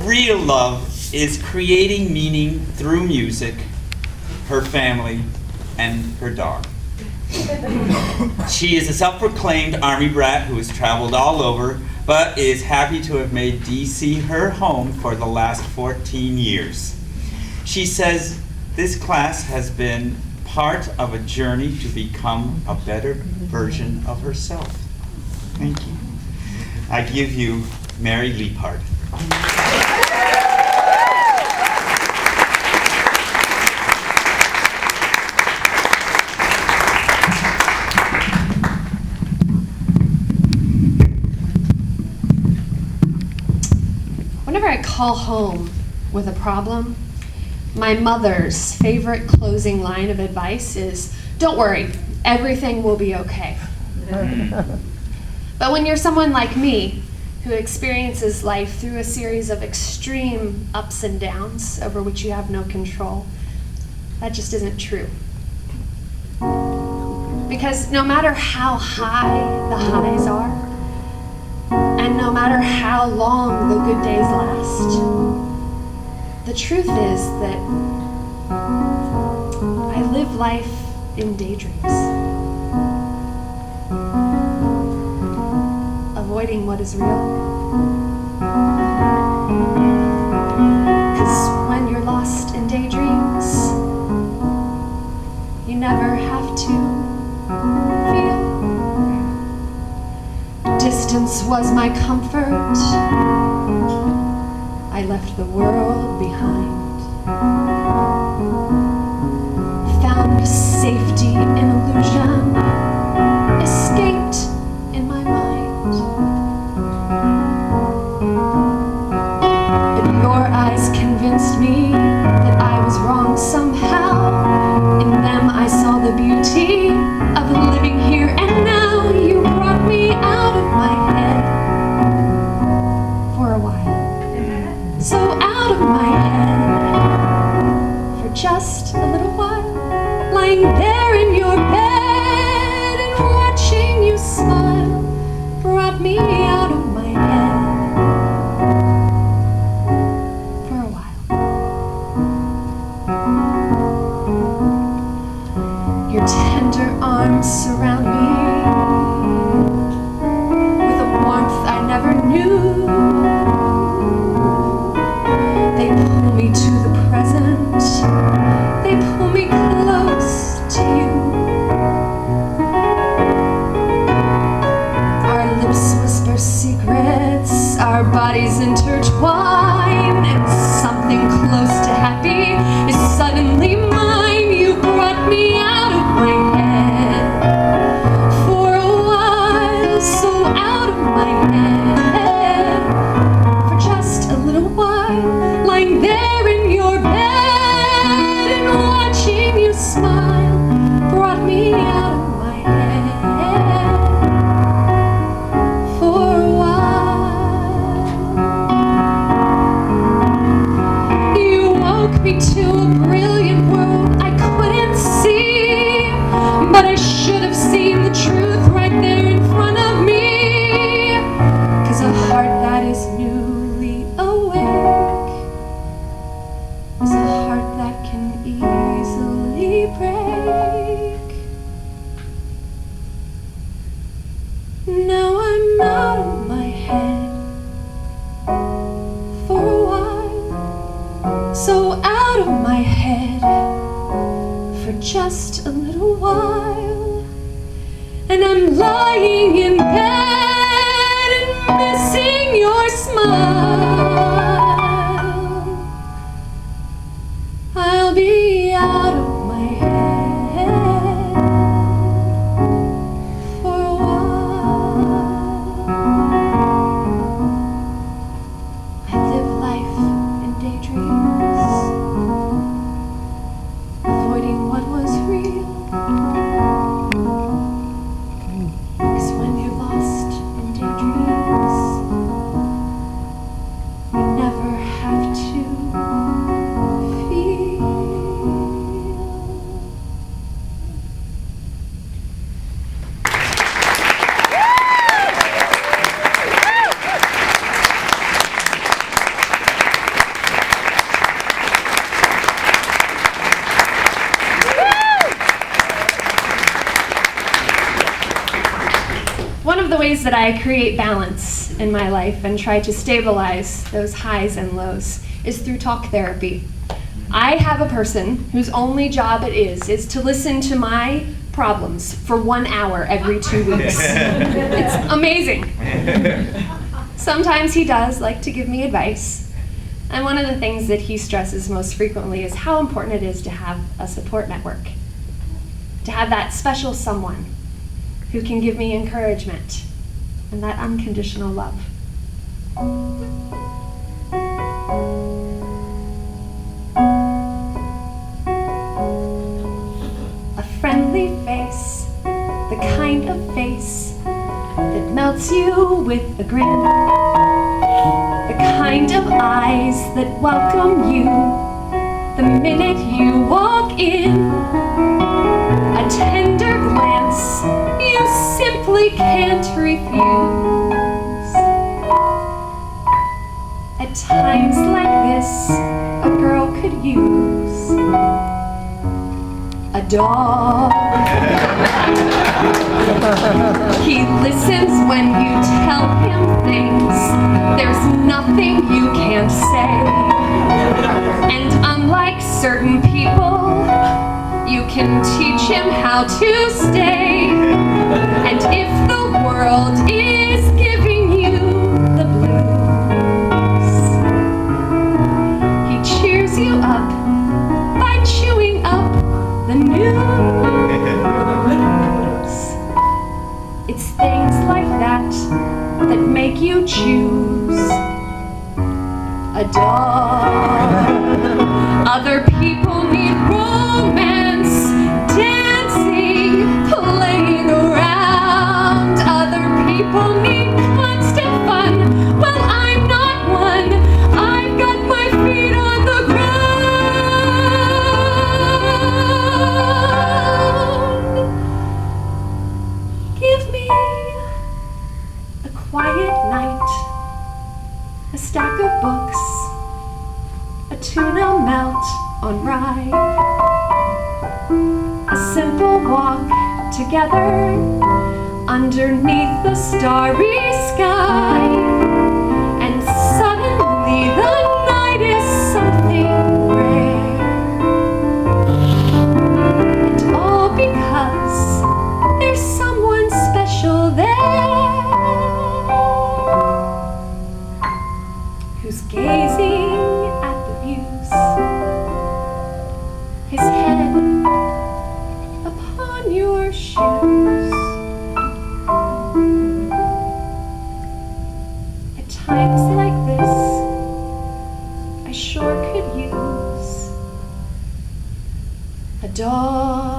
real love is creating meaning through music, her family, and her dog. She is a self-proclaimed Army brat who has traveled all over, but is happy to have made DC her home for the last 14 years. She says this class has been part of a journey to become a better version of herself. Thank you. I give you Mary Liebhardt. Whenever I call home with a problem, my mother's favorite closing line of advice is, "Don't worry, everything will be okay." But when you're someone like me, who experiences life through a series of extreme ups and downs over which you have no control, that just isn't true. Because no matter how high the highs are, and no matter how long the good days last, the truth is that I live life in daydreams, avoiding what is real. Because when you're lost in daydreams, you never have to feel. Distance was my comfort. I left the world behind. Found safety in illusion. Escaped in my mind. But your eyes convinced me that I was wrong somehow. In them I saw the beauty of living here and now. You brought me out of my head for a while. So out of my head for just a little while, lying there in your bed and watching you smile, brought me out of my head for a while. Your tender arms surround me with a warmth I never knew. They pull me to the present. They pull me close to you. Our lips whisper secrets, our bodies intertwine, and something close to happy is suddenly mine. You brought me out of my head for a while, so out of my head for just a little while, lying there in your bed and watching you smile, brought me out of my head for a while. You woke me to a brilliant world I couldn't see, but I should have seen the truth right there in front of me. 'Cause a heart that is newly awake is a heart that can easily break. Now I'm out of my head for a while, so out of my head for just a little while, and I'm lying in bed and missing your smile. I'll be out of my head for a while. I live life in daydreams, avoiding what was real. 'Cause when you're lost in daydreams, the ways that I create balance in my life and try to stabilize those highs and lows is through talk therapy. I have a person whose only job it is to listen to my problems for 1 hour every 2 weeks. It's amazing. Sometimes he does like to give me advice. And one of the things that he stresses most frequently is how important it is to have a support network. To have that special someone who can give me encouragement and that unconditional love. A friendly face, the kind of face that melts you with a grin. The kind of eyes that welcome you the minute you walk in. A tender glance you simply can't refuse. At times like this, a girl could use a dog. He listens when you tell him things. There's nothing you can't say. And unlike certain people, you can teach him how to stay. And if the world is giving you the blues, he cheers you up by chewing up the news. It's things like that that make you choose a dog. Other people need romance, dancing, playing around. Other people need constant fun. Well, I'm not one. I've got my feet on the ground. Give me a quiet night, a stack of books, a tuna melt on rye, a simple walk together underneath the starry sky, and suddenly the night is something rare. And all because there's someone special there who's gazing at the views, his head upon your shoes. At times like this, I sure could use a dog.